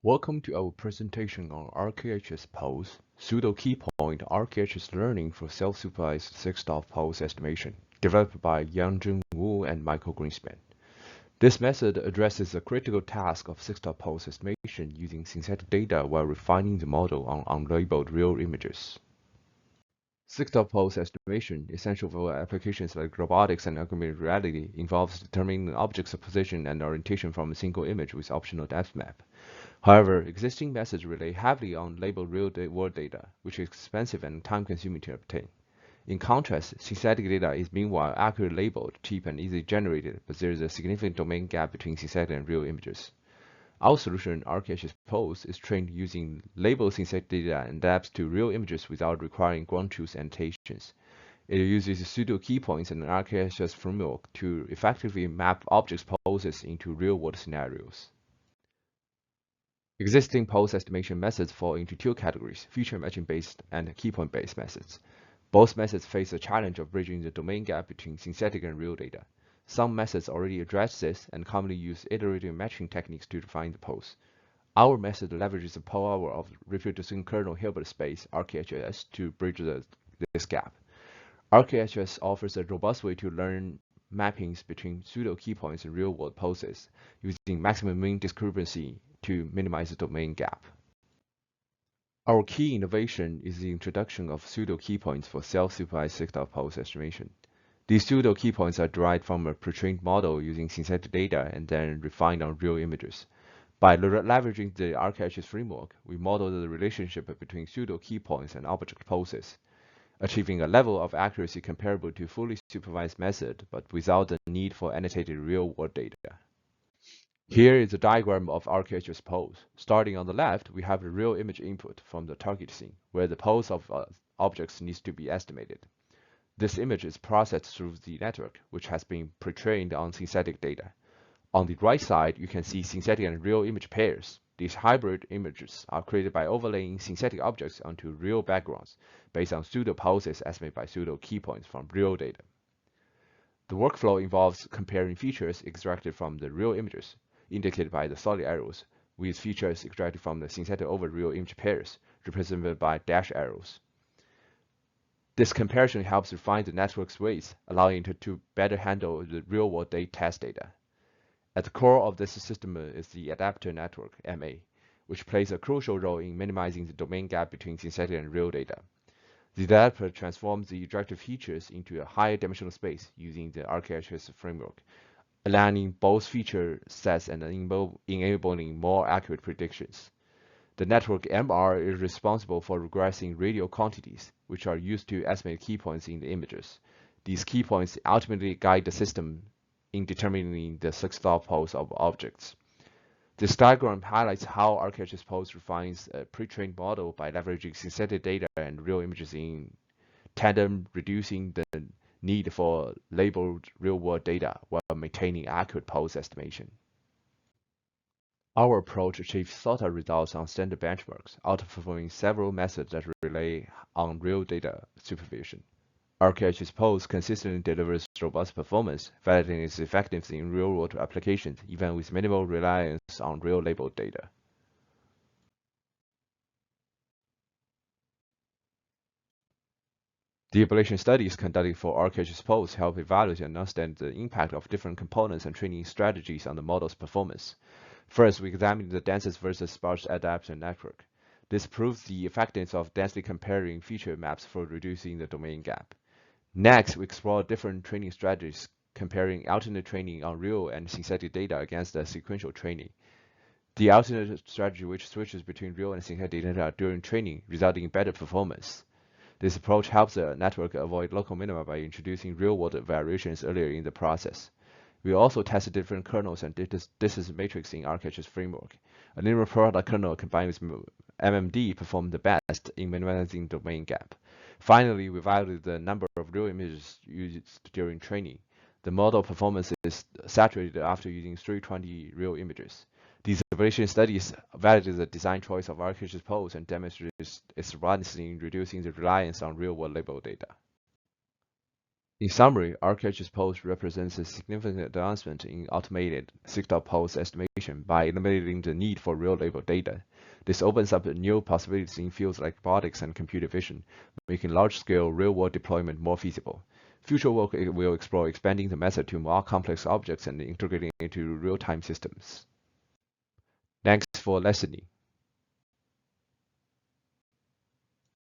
Welcome to our presentation on RKHSPose, Pseudo-keypoint RKHS learning for self-supervised six-pose estimation, developed by Yangjun Wu and Michael Greenspan. This method addresses the critical task of six-pose estimation using synthetic data while refining the model on unlabeled real images. Six-pose estimation, essential for applications like robotics and augmented reality, involves determining an object's position and orientation from a single image with optional depth map. However, existing methods rely heavily on labeled real-world data, which is expensive and time-consuming to obtain. In contrast, synthetic data is meanwhile accurately labeled, cheap, and easily generated, but there is a significant domain gap between synthetic and real images. Our solution, RKHSPose, is trained using labeled synthetic data and adapts to real images without requiring ground truth annotations. It uses pseudo-keypoints and an RKHS framework to effectively map objects' poses into real-world scenarios. Existing pose estimation methods fall into two categories, feature matching-based and keypoint-based methods. Both methods face the challenge of bridging the domain gap between synthetic and real data. Some methods already address this and commonly use iterative matching techniques to define the pose. Our method leverages the power of reproducing kernel Hilbert space, RKHS, to bridge this gap. RKHS offers a robust way to learn mappings between pseudo-keypoints and real-world poses, using maximum mean discrepancy to minimize the domain gap. Our key innovation is the introduction of pseudo-keypoints for self-supervised six-pose estimation. These pseudo-keypoints are derived from a pre-trained model using synthetic data and then refined on real images. By leveraging the RKHS framework, we model the relationship between pseudo-keypoints and object poses, achieving a level of accuracy comparable to fully supervised method, but without the need for annotated real-world data. Here is a diagram of RKHSPose. Starting on the left, we have the real image input from the target scene, where the pose of objects needs to be estimated. This image is processed through the network, which has been pre-trained on synthetic data. On the right side, you can see synthetic and real image pairs. These hybrid images are created by overlaying synthetic objects onto real backgrounds, based on pseudo-poses estimated by pseudo-keypoints from real data. The workflow involves comparing features extracted from the real images, indicated by the solid arrows, with features extracted from the synthetic over real image pairs, represented by dash arrows. This comparison helps refine the network's weights, allowing it to better handle the real-world test data. At the core of this system is the adapter network, MA, which plays a crucial role in minimizing the domain gap between synthetic and real data. The adapter transforms the extracted features into a higher dimensional space using the RKHS framework, aligning both feature sets and enabling more accurate predictions. The network MR is responsible for regressing radial quantities, which are used to estimate keypoints in the images. These keypoints ultimately guide the system in determining the six-pose of objects. This diagram highlights how RKHSPose refines a pre-trained model by leveraging synthetic data and real images in tandem, reducing the need for labeled real-world data while maintaining accurate pose estimation. Our approach achieves sorted results on standard benchmarks, outperforming several methods that rely on real data supervision. RKHSPose consistently delivers robust performance, validating its effectiveness in real-world applications, even with minimal reliance on real labeled data. The ablation studies conducted for RKHSPose help evaluate and understand the impact of different components and training strategies on the model's performance. First, we examined the densest versus sparse adapter network. This proves the effectiveness of densely comparing feature maps for reducing the domain gap. Next, we explored different training strategies, comparing alternate training on real and synthetic data against the sequential training. The alternate strategy, which switches between real and synthetic data during training, resulting in better performance. This approach helps the network avoid local minima by introducing real-world variations earlier in the process. We also tested different kernels and distance matrix in RKHS framework. A linear product kernel combined with MMD performed the best in minimizing domain gap. Finally, we evaluated the number of real images used during training. The model performance is saturated after using 320 real images. These evaluation studies validate the design choice of RKHSPose and demonstrate its robustness in reducing the reliance on real-world label data. In summary, RKHSPose represents a significant advancement in automated signal-pose estimation by eliminating the need for real-label data. This opens up new possibilities in fields like robotics and computer vision, making large-scale real-world deployment more feasible. Future work will explore expanding the method to more complex objects and integrating it into real-time systems. Thanks for listening.